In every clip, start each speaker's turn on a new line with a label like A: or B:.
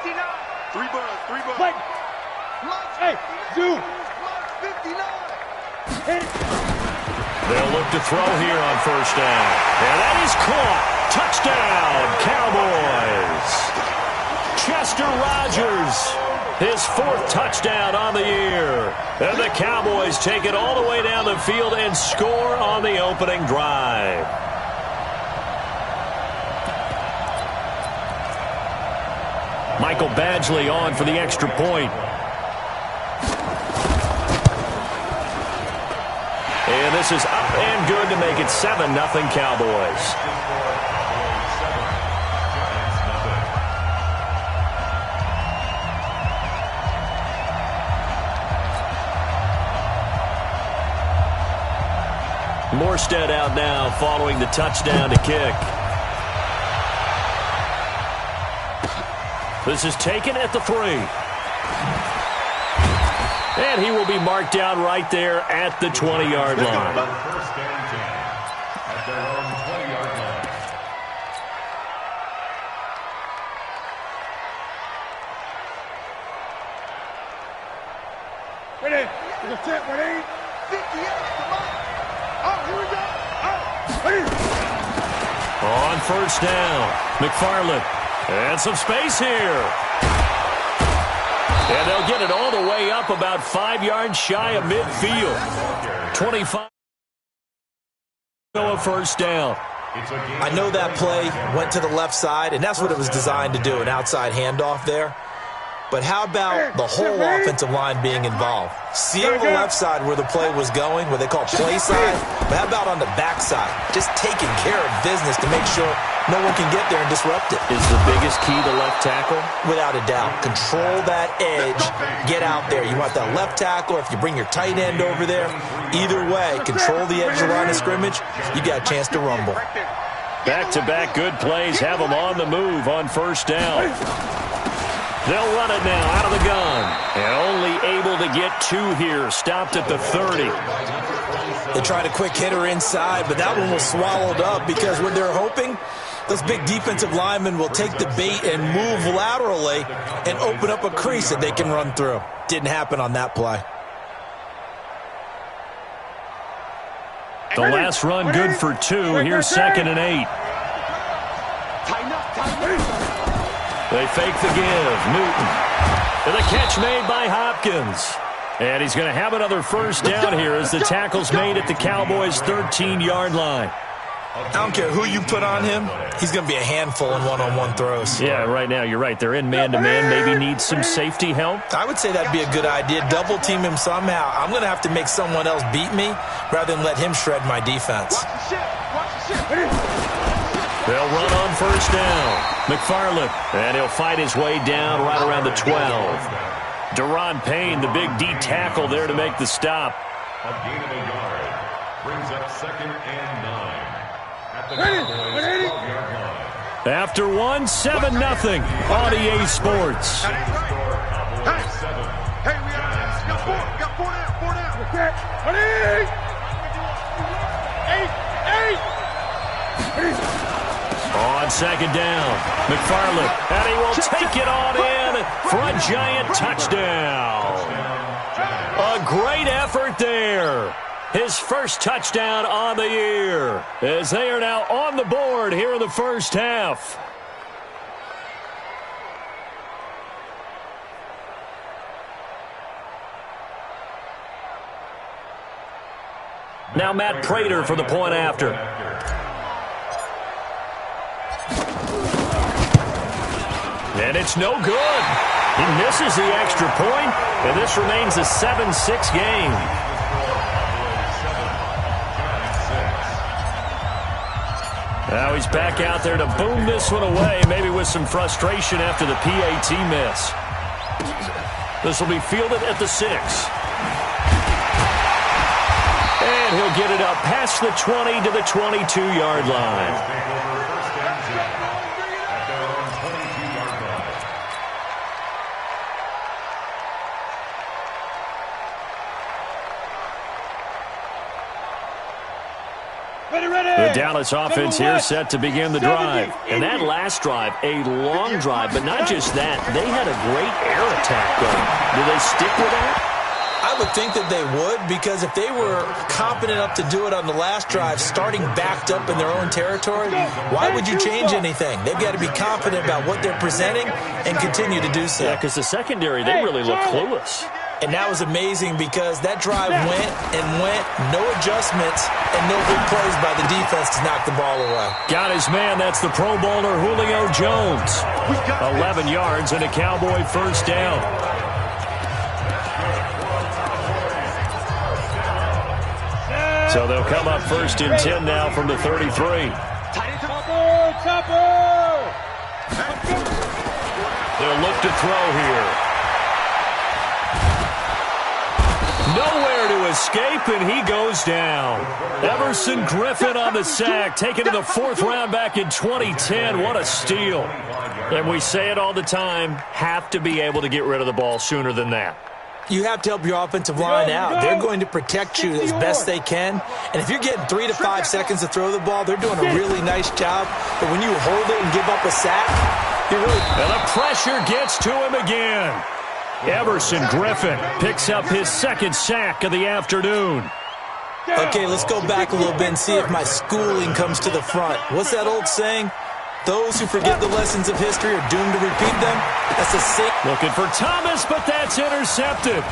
A: Three bucks.
B: Wait. Hey, Zoo.
C: They'll look to throw here on first down. And that is caught. Touchdown, Cowboys. Chester Rogers, his 4th touchdown on the year. And the Cowboys take it all the way down the field and score on the opening drive. Michael Badgley on for the extra point. And this is up and good to make it 7-0 Cowboys. Morstead out now following the touchdown to kick. This is taken at the 3. And he will be marked down right there at the 20-yard line.
D: First and 10 at their own 20-yard line.
B: Ready? Take a set. Ready? 58. Come on. Oh, here we go. Oh, ready.
C: On first down, McFarland. And some space here. And they'll get it all the way up about 5 yards shy of midfield. 25. A first down.
E: I know that play went to the left side, and that's what it was designed to do, an outside handoff there. But how about the whole offensive line being involved? Seeing the left side where the play was going, what they call play side, but how about on the back side? Just taking care of business to make sure no one can get there and disrupt it.
C: Is the biggest key the left tackle?
E: Without a doubt. Control that edge. Get out there. You want that left tackle, or if you bring your tight end over there, either way, control the edge of the line of scrimmage, you got a chance to rumble.
C: Back-to-back good plays have them on the move on first down. They'll run it now out of the gun. And only able to get 2 here. Stopped at the 30.
E: They tried a quick hitter inside, but that one was swallowed up because what they're hoping, those big defensive linemen will take the bait and move laterally and open up a crease that they can run through. Didn't happen on that play.
C: The last run good for 2. Here's 2nd and 8. They fake the give. Newton. And the catch made by Hopkins. And he's going to have another first down here as the tackle's made at the Cowboys' 13-yard line.
E: I don't care who you put on him. He's going to be a handful in one-on-one throws.
C: Yeah, right now you're right. They're in man-to-man. Maybe need some safety help.
E: I would say that'd be a good idea. Double team him somehow. I'm going to have to make someone else beat me rather than let him shred my defense.
C: They'll run on first down. McFarland. And he'll fight his way down right around the 12. Deron Payne, the big D tackle there to make the stop.
D: A gain of a yard brings up 2nd and 9 at the Cowboys 12-yard line.
C: After 1, 7-0 on EA Sports.
B: Hey, we got 4 down. Okay. Ready? 8.
C: On second down, McFarland, and he will take it on in for a giant touchdown. A great effort there. His first touchdown on the year as they are now on the board here in the first half. Now Matt Prater for the point after. And it's no good. He misses the extra point, and this remains a 7-6 game. Now he's back out there to boom this one away, maybe with some frustration after the PAT miss. This will be fielded at the 6. And he'll get it up past the 20 to the 22-yard line. The Dallas offense here set to begin the drive. And that last drive, a long drive, but not just that. They had a great air attack going. Do they stick with that?
E: I would think that they would, because if they were confident enough to do it on the last drive, starting backed up in their own territory, why would you change anything? They've got to be confident about what they're presenting and continue to do so.
C: Yeah, because the secondary, they really look clueless.
E: And that was amazing because that drive went and went, no adjustments, and no big plays by the defense to knock the ball away.
C: Got his man. That's the Pro Bowler Julio Jones. 11 yards and a Cowboy first down. So they'll come up first and 10 now from the 33. They'll look to throw here. Nowhere to escape, and he goes down. Everson Griffen on the sack, taken to the 4th round back in 2010. What a steal. And we say it all the time, have to be able to get rid of the ball sooner than that.
E: You have to help your offensive line out. They're going to protect you as best they can. And if you're getting 3 to 5 seconds to throw the ball, they're doing a really nice job. But when you hold it and give up a sack, you're really...
C: And the pressure gets to him again. Everson Griffen picks up his 2nd sack of the afternoon.
E: Okay, let's go back a little bit and see if my schooling comes to the front. What's that old saying? Those who forget the lessons of history are doomed to repeat them. That's a sick.
C: Looking for Thomas, but that's intercepted.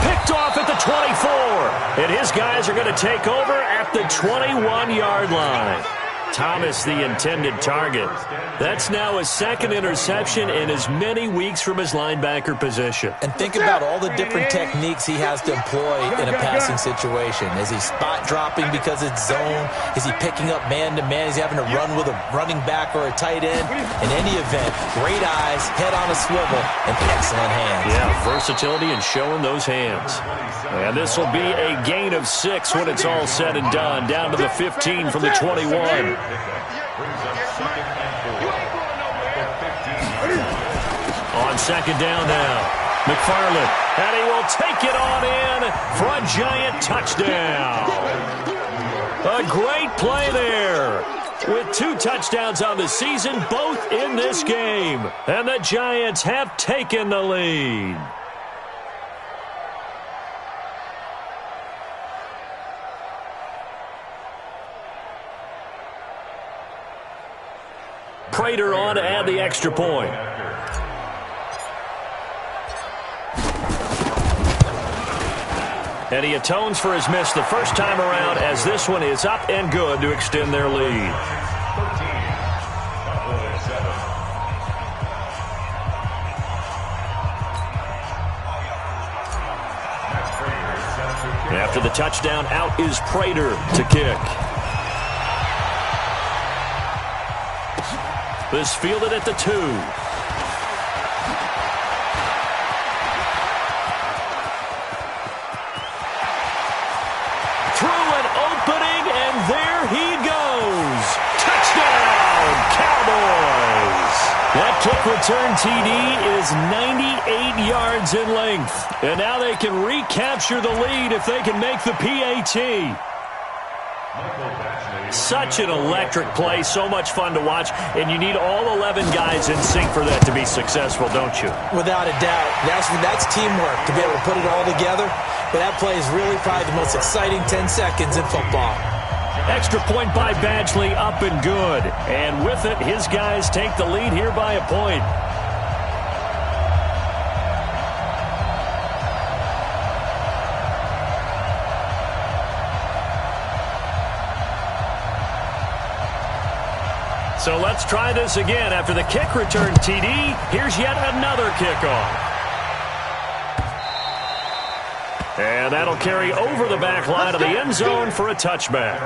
C: Picked off at the 24. And his guys are going to take over at the 21-yard line. Thomas, the intended target. That's now his 2nd interception in as many weeks from his linebacker position.
E: And think about all the different techniques he has to employ in a passing situation. Is he spot dropping because it's zone? Is he picking up man-to-man? Is he having to run with a running back or a tight end? In any event, great eyes, head on a swivel, and excellent hands.
C: Yeah, versatility and showing those hands. And this will be a gain of 6 when it's all said and done. Down to the 15 from the 21. On 2nd down now, McFarland, and he will take it on in for a giant touchdown. A great play there. With 2 touchdowns on the season, both in this game. And the Giants have taken the lead. Prater on to add the extra point. And he atones for his miss the first time around, as this one is up and good to extend their lead. After the touchdown, out is Prater to kick. This fielded at the 2. Through an opening, and there he goes. Touchdown, Cowboys. That kick return TD is 98 yards in length. And now they can recapture the lead if they can make the PAT. Such an electric play, so much fun to watch, and you need all 11 guys in sync for that to be successful, don't you?
E: Without a doubt. That's teamwork to be able to put it all together, but that play is really probably the most exciting 10 seconds in football.
C: Extra point by Badgley, up and good, and with it, his guys take the lead here by a point. So let's try this again. After the kick return TD, here's yet another kickoff. And that'll carry over the back line of the end zone for a touchback.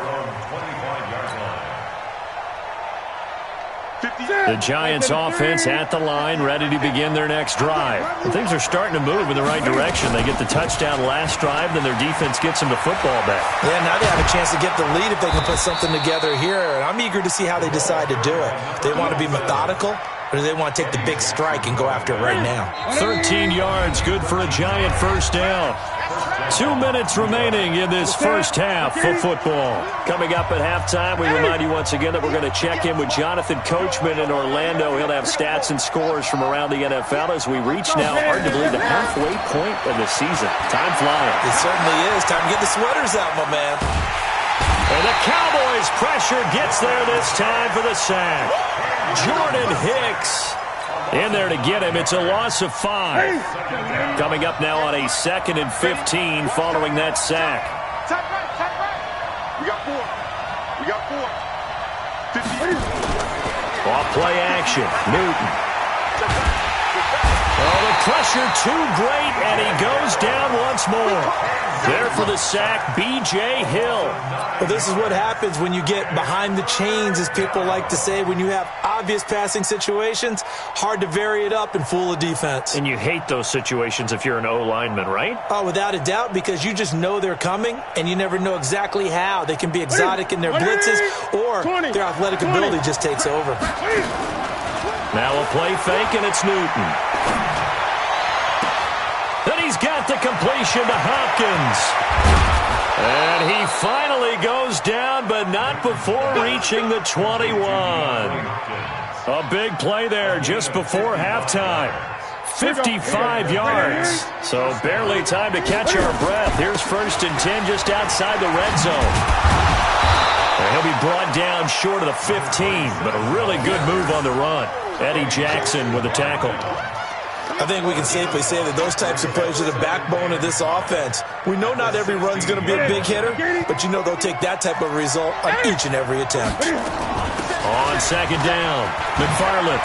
C: The Giants offense at the line, ready to begin their next drive. And things are starting to move in the right direction. They get the touchdown last drive, then their defense gets them the football back.
E: Yeah, now they have a chance to get the lead if they can put something together here. And I'm eager to see how they decide to do it. They want to be methodical, or do they want to take the big strike and go after it right now?
C: 13 yards, good for a Giant first down. 2 minutes remaining in this first half of football. Coming up at halftime, we remind you once again that we're going to check in with Jonathan Coachman in Orlando. He'll have stats and scores from around the NFL as we reach now, hard to believe, the halfway point of the season. Time flying.
E: It certainly is. Time to get the sweaters out, my man.
C: And the Cowboys' pressure gets there this time for the sack. Jordan Hicks in there to get him. It's a loss of 5. Coming up now on a 2nd and 15 following that sack.
A: Tack right. We got 4. We got 4. 50.
C: Off play action. Newton. Oh, the pressure too great, and he goes down once more. There for the sack, B.J. Hill.
E: Well, this is what happens when you get behind the chains, as people like to say. When you have obvious passing situations, hard to vary it up and fool a defense.
C: And you hate those situations if you're an O-lineman, right?
E: Oh, without a doubt, because you just know they're coming, and you never know exactly how. They can be exotic in their blitzes, or their athletic ability just takes over.
C: Now a play fake, and it's Newton. Then he's got the completion to Hopkins. And he finally goes down, but not before reaching the 21. A big play there just before halftime. 55 yards. So barely time to catch our breath. Here's 1st and 10 just outside the red zone. And he'll be brought down short of the 15, but a really good move on the run. Eddie Jackson with a tackle.
E: I think we can safely say that those types of plays are the backbone of this offense. We know not every run's going to be a big hitter, but you know they'll take that type of result on each and every attempt.
C: On 2nd down, McFarland.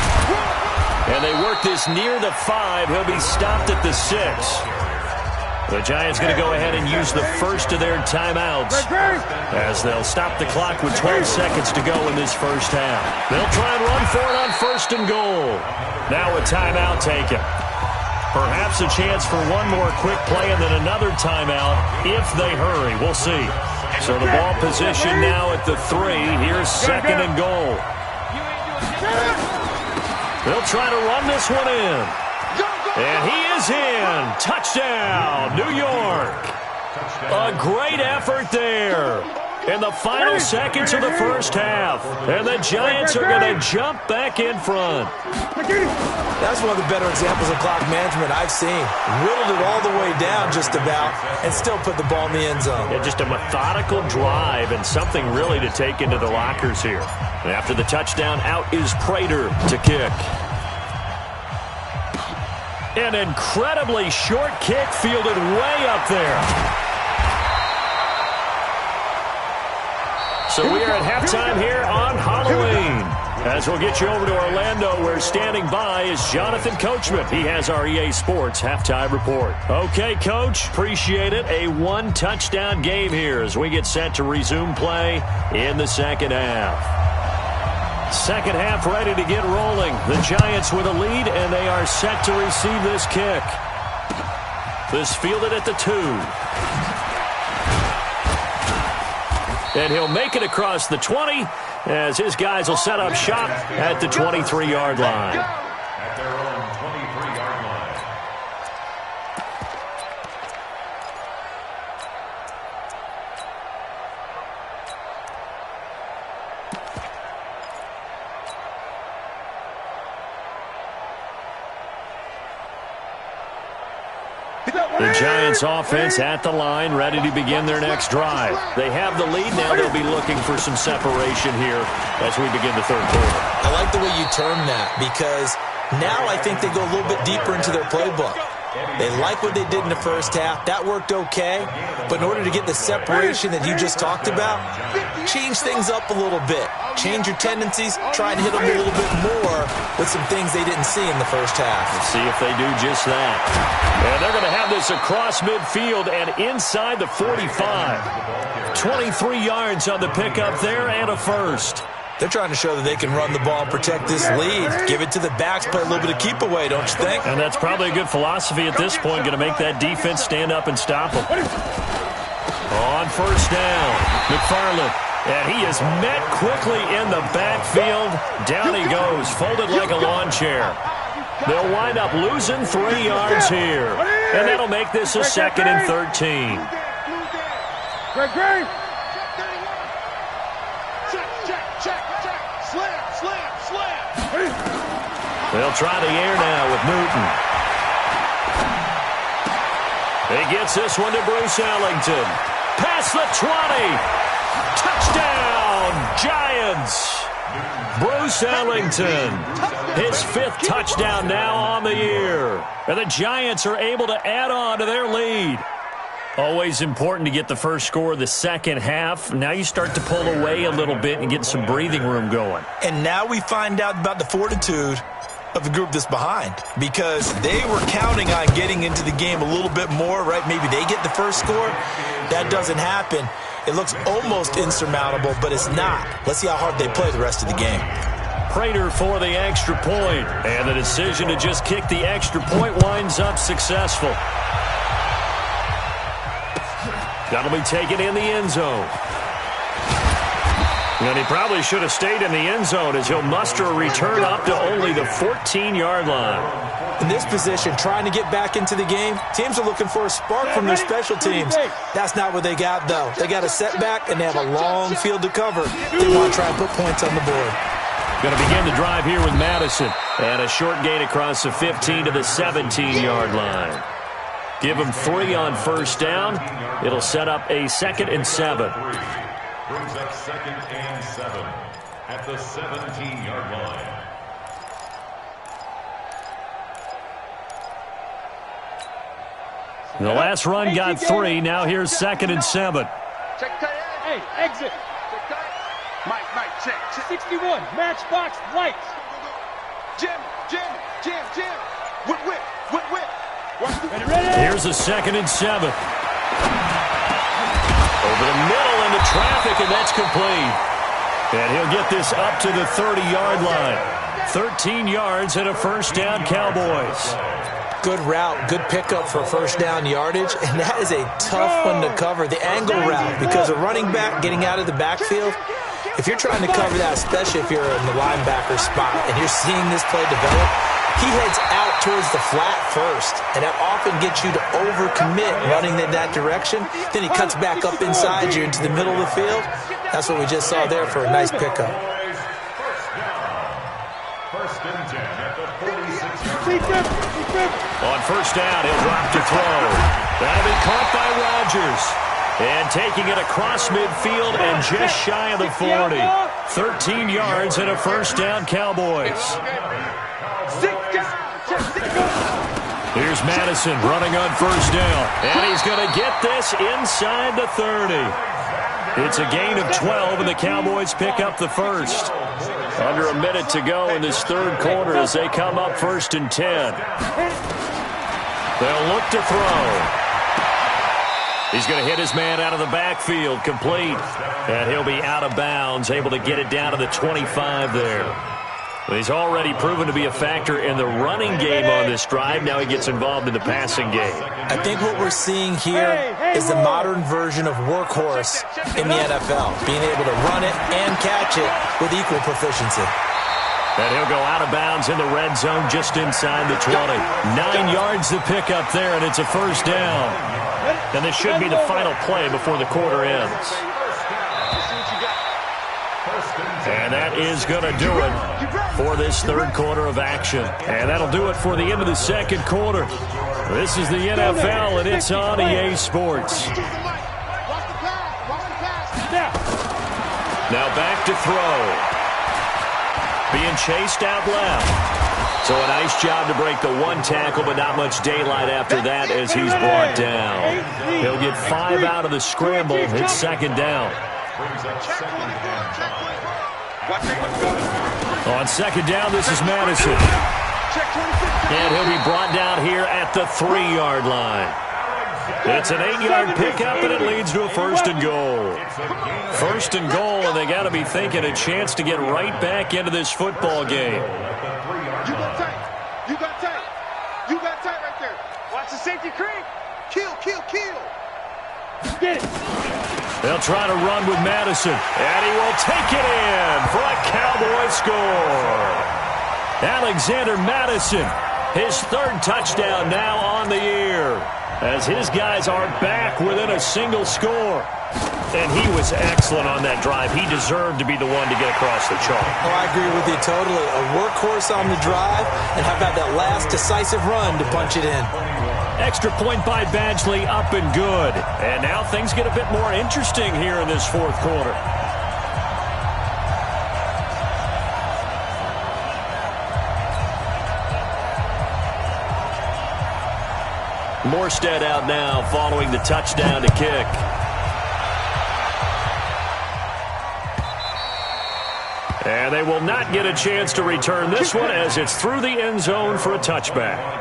C: And they work this near the 5. He'll be stopped at the 6. The Giants going to go ahead and use the first of their timeouts as they'll stop the clock with 12 seconds to go in this first half. They'll try and run for it on 1st and goal. Now a timeout taken. Perhaps a chance for one more quick play and then another timeout if they hurry. We'll see. So the ball position now at the 3. Here's 2nd and goal. They'll try to run this one in. And he is in. Touchdown, New York. A great effort there in the final seconds of the first half. And the Giants are going to jump back in front.
E: That's one of the better examples of clock management I've seen. Whittled it all the way down just about and still put the ball in the end zone.
C: Yeah, just a methodical drive and something really to take into the lockers here. And after the touchdown, out is Prater to kick. An incredibly short kick fielded way up there. So we are at halftime here on Halloween. As we'll get you over to Orlando, where standing by is Jonathan Coachman. He has our EA Sports halftime report. Okay, Coach, appreciate it. A 1-touchdown game here as we get set to resume play in the second half. Second half ready to get rolling. The Giants with a lead, and they are set to receive this kick. This fielded at the 2. And he'll make it across the 20 as his guys will set up shop at the 23-yard line.
D: At their own 23-yard line.
C: The Giants offense at the line, ready to begin their next drive. They have the lead. Now they'll be looking for some separation here as we begin the third quarter.
E: I like the way you term that because now I think they go a little bit deeper into their playbook. They like what they did in the first half. That worked okay. But in order to get the separation that you just talked about, change things up a little bit. Change your tendencies. Try and hit them a little bit more with some things they didn't see in the first half.
C: Let's see if they do just that. And they're going to have this across midfield and inside the 45. 23 yards on the pickup there and a first.
E: They're trying to show that they can run the ball and protect this lead. Give it to the backs, play a little bit of keep away, don't you think?
C: And that's probably a good philosophy at this point, going to make that defense stand up and stop them. On first down, McFarland. And he is met quickly in the backfield. Down he goes, folded like a lawn chair. They'll wind up losing 3 yards here. And that'll make this a 2nd and 13.
B: Great.
C: They'll try the air now with Newton. He gets this one to Bruce Ellington. Past the 20. Touchdown, Giants. Bruce Ellington, his 5th touchdown now on the year. And the Giants are able to add on to their lead. Always important to get the first score of the second half. Now you start to pull away a little bit and get some breathing room going.
E: And now we find out about the fortitude of the group that's behind, because they were counting on getting into the game a little bit more, right? Maybe they get the first score. That doesn't happen. It looks almost insurmountable, but it's not. Let's see how hard they play the rest of the game.
C: Prater for the extra point, and the decision to just kick the extra point winds up successful. That'll be taken in the end zone. And he probably should have stayed in the end zone, as he'll muster a return up to only the 14-yard line.
E: In this position, trying to get back into the game, teams are looking for a spark from their special teams. That's not what they got, though. They got a setback, and they have a long field to cover. They want to try and put points on the board.
C: Going to begin the drive here with Madison. And a short gain across the 15 to the 17-yard line. Give him 3 on first down. It'll set up a 2nd and 7.
D: Brings up 2nd and 7 at the 17-yard line.
C: The last run got 3. Now here's 2nd and 7.
A: Check tight end.
B: Hey, exit.
A: Check tight. Mike, check.
B: 61, matchbox, lights.
A: Jim. Whip.
B: Ready.
C: Here's a 2nd and 7. Over the middle into traffic, and that's complete. And he'll get this up to the 30-yard line. 13 yards and a first down, Cowboys.
E: Good route, good pickup for first down yardage, and that is a tough one to cover, the angle route, because a running back getting out of the backfield, if you're trying to cover that, especially if you're in the linebacker spot and you're seeing this play develop, he heads out towards the flat first, and that often gets you to overcommit running in that direction. Then he cuts back up inside you into the middle of the field. That's what we just saw there for a nice pickup.
D: First and 10 at the 46-yard line.
C: On first down, he'll drop to throw. That'll be caught by Rodgers. And taking it across midfield and just shy of the 40. 13 yards and a first down, Cowboys. Here's Madison running on first down. And he's going to get this inside the 30. It's a gain of 12, and the Cowboys pick up the first. Under a minute to go in this third quarter as they come up 1st and 10. They'll look to throw. He's going to hit his man out of the backfield, complete. And he'll be out of bounds, able to get it down to the 25 there. Well, he's already proven to be a factor in the running game on this drive. Now he gets involved in the passing game.
E: I think what we're seeing here is the modern version of workhorse in the NFL, being able to run it and catch it with equal proficiency.
C: And he'll go out of bounds in the red zone just inside the 20. 9 yards to pick up there, and it's a first down. And this should be the final play before the quarter ends. And that is going to do it for this third quarter of action. And that'll do it for the end of the second quarter. This is the NFL, and it's on EA Sports. Now back to throw. Being chased out left. So a nice job to break the one tackle, but not much daylight after that as he's brought down. He'll get 5 out of the scramble. It's second down. On second down, this is Madison. And he'll be brought down here at the 3-yard line. It's an 8-yard pickup, and it leads to a first and goal. First and goal, and they got to be thinking a chance to get right back into this football game.
A: You got tight right there. Watch the safety creep. Kill.
B: Get it.
C: They'll try to run with Madison, and he will take it in for a Cowboy score. Alexander Madison, his third touchdown now on the year, as his guys are back within a single score. And he was excellent on that drive. He deserved to be the one to get across the chalk.
E: Oh, I agree with you totally. A workhorse on the drive, and how about that last decisive run to punch it in?
C: Extra point by Badgley, up and good. And now things get a bit more interesting here in this fourth quarter. Morstead out now following the touchdown to kick. And they will not get a chance to return this one as it's through the end zone for a touchback.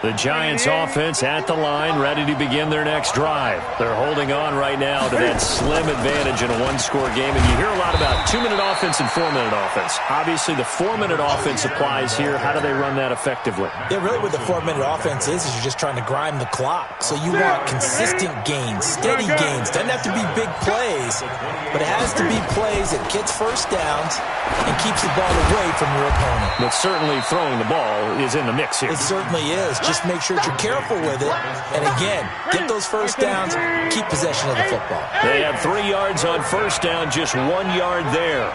C: The Giants offense at the line, ready to begin their next drive. They're holding on right now to that slim advantage in a one-score game. And you hear a lot about 2-minute offense and 4-minute offense. Obviously, the 4-minute offense applies here. How do they run that effectively?
E: Yeah, really what the 4-minute offense is you're just trying to grind the clock. So you want consistent gains, steady gains. Doesn't have to be big plays, but it has to be plays that gets first downs and keeps the ball away from your opponent.
C: But certainly throwing the ball is in the mix here.
E: It certainly is. Just make sure that you're careful with it. And again, get those first downs, keep possession of the football.
C: They have 3 yards on first down, just 1 yard there.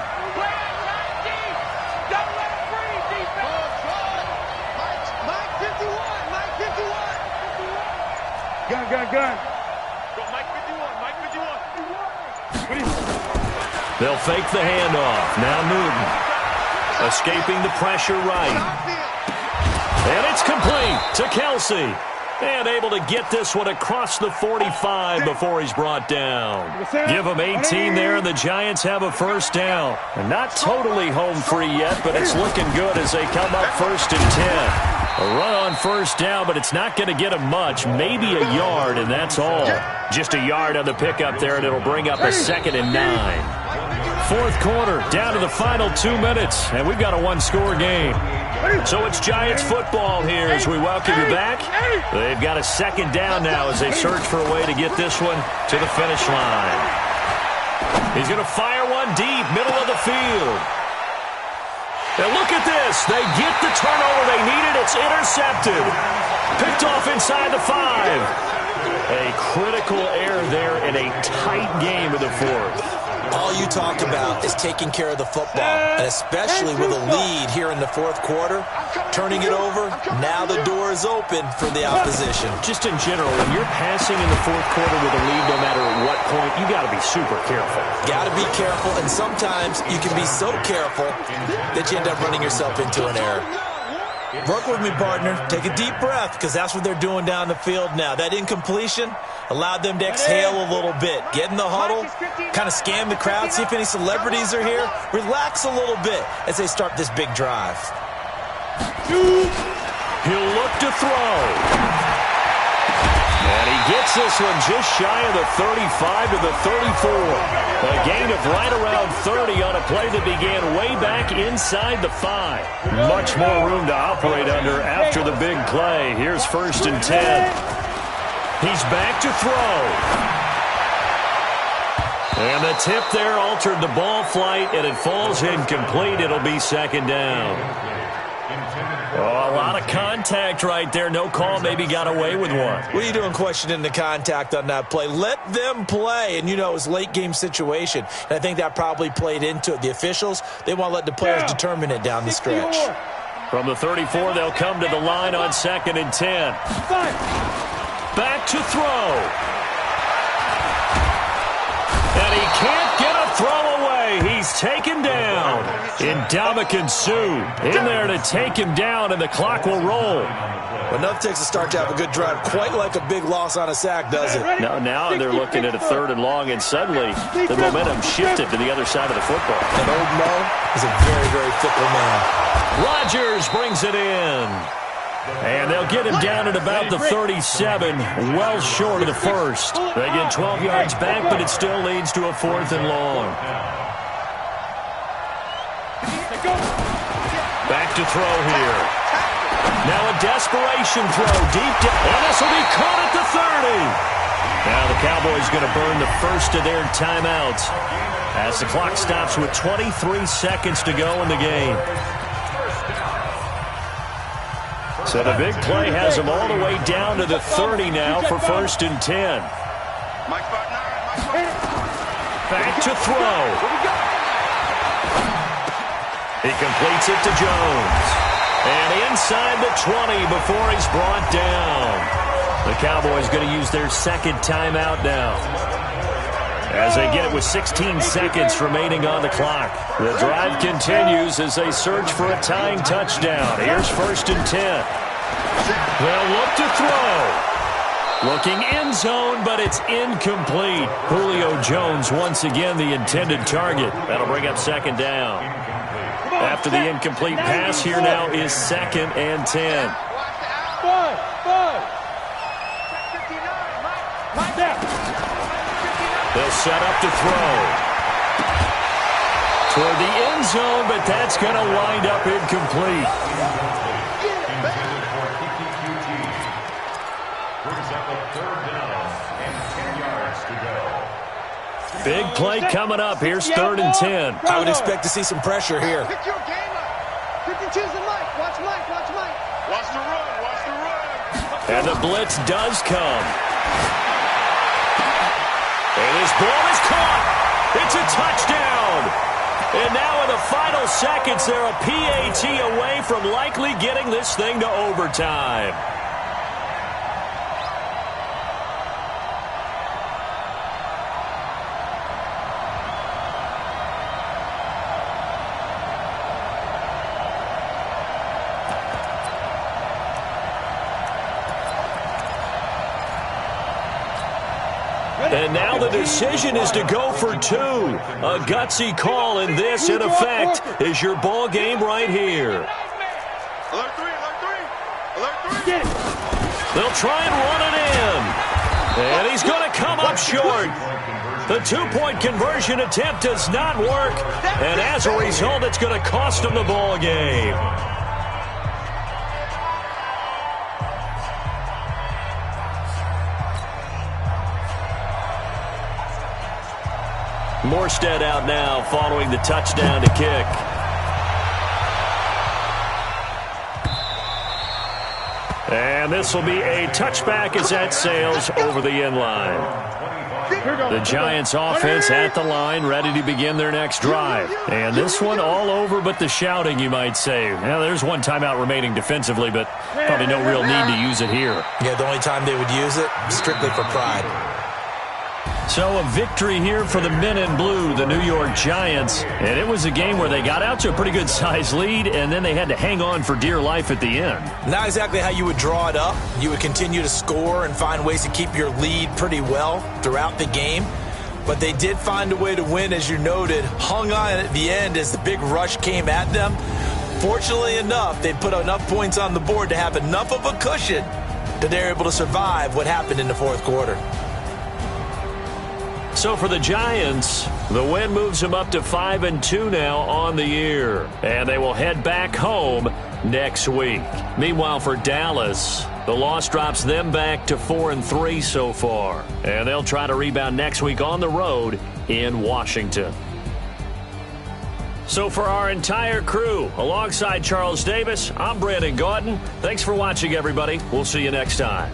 B: Gun.
C: They'll fake the handoff. Now Newton escaping the pressure right. And it's complete to Kelsey. And able to get this one across the 45 before he's brought down. Give them 18 there, and the Giants have a first down. And not totally home free yet, but it's looking good as they come up 1st and 10. A run on first down, but it's not going to get them much. Maybe a yard, and that's all. Just a yard on the pickup there, and it'll bring up a 2nd and 9. Fourth quarter, down to the final 2 minutes, and we've got a one-score game. So it's Giants football here as we welcome you back. They've got a 2nd down now as they search for a way to get this one to the finish line. He's going to fire one deep, middle of the field. And look at this. They get the turnover they needed. It's intercepted. Picked off inside the 5. A critical error there in a tight game of the fourth.
E: All you talk about is taking care of the football, and especially with a lead here in the fourth quarter, turning it over, now the door is open for the opposition.
C: Just in general, when you're passing in the fourth quarter with a lead, no matter at what point, you got to be super careful.
E: Got to be careful, and sometimes you can be so careful that you end up running yourself into an error. Work with me, partner. Take a deep breath, because that's what they're doing down the field now. That incompletion allowed them to exhale a little bit. Get in the huddle, kind of scan the crowd, see if any celebrities are here. Relax a little bit as they start this big drive.
C: He'll look to throw. And he gets this one just shy of the 35 to the 34. A gain of right around 30 on a play that began way back inside the 5. Much more room to operate under after the big play. Here's 1st and 10. He's back to throw. And the tip there altered the ball flight, and it falls incomplete. It'll be 2nd down. Oh, a lot of contact right there. No call. Maybe got away with one.
E: What are you doing questioning the contact on that play? Let them play. And, you know, it's a late-game situation. And I think that probably played into it. The officials, they want to let the players determine it down the stretch.
C: From the 34, they'll come to the line on 2nd and 10. Back to throw. And he can't get a throw away. He's taken down. Ndamukong Suh in there to take him down, and the clock will roll.
E: Well, enough takes a start to have a good drive, quite like a big loss on a sack, does it?
C: Now they're looking at a 3rd and long, and suddenly the momentum shifted to the other side of the football.
E: And old Mo is a very, very fickle man.
C: Rodgers brings it in. And they'll get him down at about the 37, well short of the 1st. They get 12 yards back, but it still leads to a 4th and long. Back to throw here. Now a desperation throw deep down. And this will be caught at the 30. Now the Cowboys going to burn the first of their timeouts as the clock stops with 23 seconds to go in the game. So the big play has them all the way down to the 30 now for 1st and 10. Back to throw. He completes it to Jones. And inside the 20 before he's brought down. The Cowboys going to use their second timeout now, as they get it with 16 seconds remaining on the clock. The drive continues as they search for a tying touchdown. Here's 1st and 10. They'll look to throw. Looking end zone, but it's incomplete. Julio Jones once again the intended target. That'll bring up 2nd down. After the incomplete pass, here now is 2nd and 10. They'll set up to throw. Toward the end zone, but that's going to wind up incomplete.
D: Brings up a 3rd down and 10 yards to go.
C: Big play coming up. Here's 3rd and 10.
E: I would expect to see some pressure here.
B: Pick your game up. 52's the Mike. Watch Mike. Watch Mike.
A: Watch the run. Watch the run.
C: And the blitz does come. And his ball is caught. It's a touchdown. And now in the final seconds, they're a PAT away from likely getting this thing to overtime. And now the decision is to go for 2. A gutsy call, and this, in effect, is your ball game right here.
A: Alert 3, alert 3. Alert 3.
C: They'll try and run it in. And he's going to come up short. The 2-point conversion attempt does not work. And as a result, it's going to cost him the ball game. Morstead out now following the touchdown to kick. And this will be a touchback as that sails over the end line. The Giants offense at the line, ready to begin their next drive. And this one all over but the shouting, you might say. Now, there's one timeout remaining defensively, but probably no real need to use it here.
E: Yeah, the only time they would use it, strictly for pride.
C: So a victory here for the men in blue, the New York Giants. And it was a game where they got out to a pretty good size lead, and then they had to hang on for dear life at the end.
E: Not exactly how you would draw it up. You would continue to score and find ways to keep your lead pretty well throughout the game. But they did find a way to win, as you noted. Hung on at the end as the big rush came at them. Fortunately enough, they put enough points on the board to have enough of a cushion that they're able to survive what happened in the 4th quarter.
C: So for the Giants, the win moves them up to 5-2 now on the year. And they will head back home next week. Meanwhile, for Dallas, the loss drops them back to 4-3 so far. And they'll try to rebound next week on the road in Washington. So for our entire crew, alongside Charles Davis, I'm Brandon Gaudin. Thanks for watching, everybody. We'll see you next time.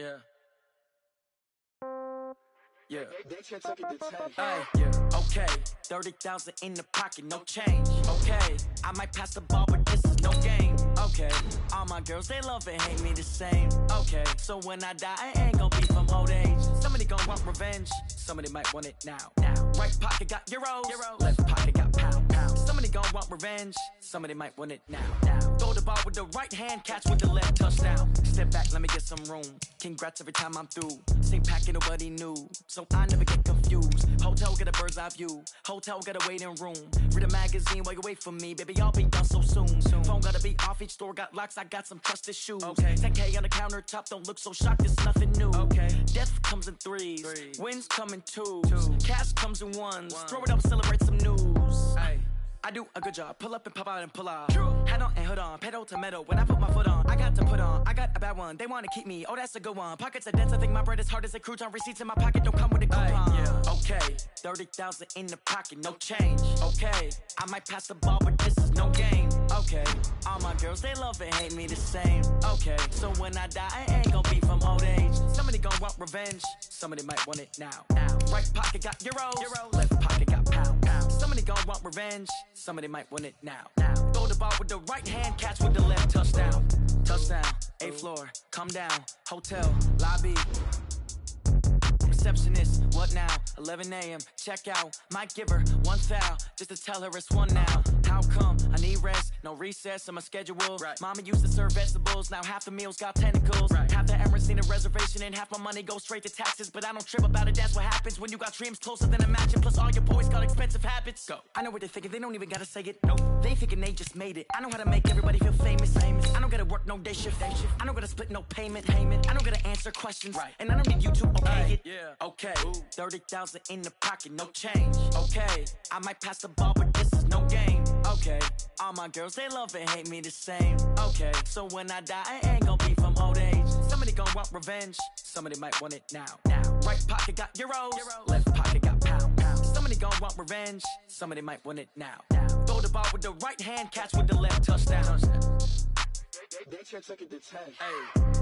F: Yeah. Yeah. Yeah. Okay. 30,000 in the pocket, no change. Okay. I might pass the ball, but this is no game. Okay. All my girls, they love and hate me the same. Okay. So when I die, I ain't gonna be from old age. Somebody gon' want revenge. Somebody might want it now. Right pocket got euros. Left pocket got pound. Somebody gon' want revenge. Somebody might want it now. Throw the ball with the right hand, catch with the left, touchdown. Step back, let me get some room. Congrats every time I'm through. Same packet, nobody knew, so I never get confused. Hotel got a bird's eye view. Hotel got a waiting room. Read a magazine while you wait for me, baby. I'll be done so soon. Phone gotta be off, each store got locks. I got some trusted shoes. Okay. 10K on the countertop, don't look so shocked. It's nothing new. Okay. Death comes in threes. Wins come in twos. Cash comes in ones. Throw it up, celebrate some news. Ay. I do a good job, pull up and pop out and pull out. Head on and hood on, pedal to metal. When I put my foot on, I got to put on. I got a bad one, they wanna keep me. Oh, that's a good one. Pockets are dense, I think my bread is hard as a crouton. Receipts in my pocket don't come with a coupon. Okay, 30,000 in the pocket, no change. Okay, I might pass the ball, but this is no game. Okay, all my girls, they love and hate me the same. Okay, so when I die, I ain't gon' be from old age. Somebody gon' want revenge. Somebody might want it now. Right pocket got euros. Left pocket got pound. Somebody gon' want revenge. Somebody might want it now. Throw the ball with the right hand, catch with the left, touchdown. Touchdown, 8th floor, come down. Hotel, lobby. Receptionist, what now? 11 a.m., check out. Might give her one foul, just to tell her it's one now. How come? I need rest, no recess in my schedule. Mama used to serve vegetables, now half the meals got tentacles. Half the Emirates need a reservation and half my money goes straight to taxes. But I don't trip about it, that's what happens when you got dreams closer than a mansion. Plus all your boys got expensive habits. Go. I know what they're thinking, they don't even gotta say it. Nope. They thinking they just made it. I know how to make everybody feel famous. I don't gotta work no day shift. I don't gotta split no payment. I don't gotta answer questions. And I don't need you to okay it. Okay, 30,000 in the pocket, no change. Okay, I might pass the ball, but this is no game. Okay, all my girls, they love and hate me the same. Okay, so when I die, I ain't gon' be from old age. Somebody gon' want revenge. Somebody might want it now. Right pocket got euros. Left pocket got pound. Somebody gon' want revenge. Somebody might want it now. Throw the ball with the right hand, catch with the left, touchdown.
G: They took it to 10.
F: Hey.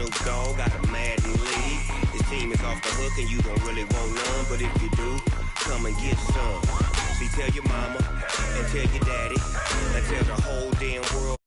H: Young dog got a Madden league. His team is off the hook and you don't really want none. But if you do, come and get some. See, tell your mama and tell your daddy and tell the whole damn world.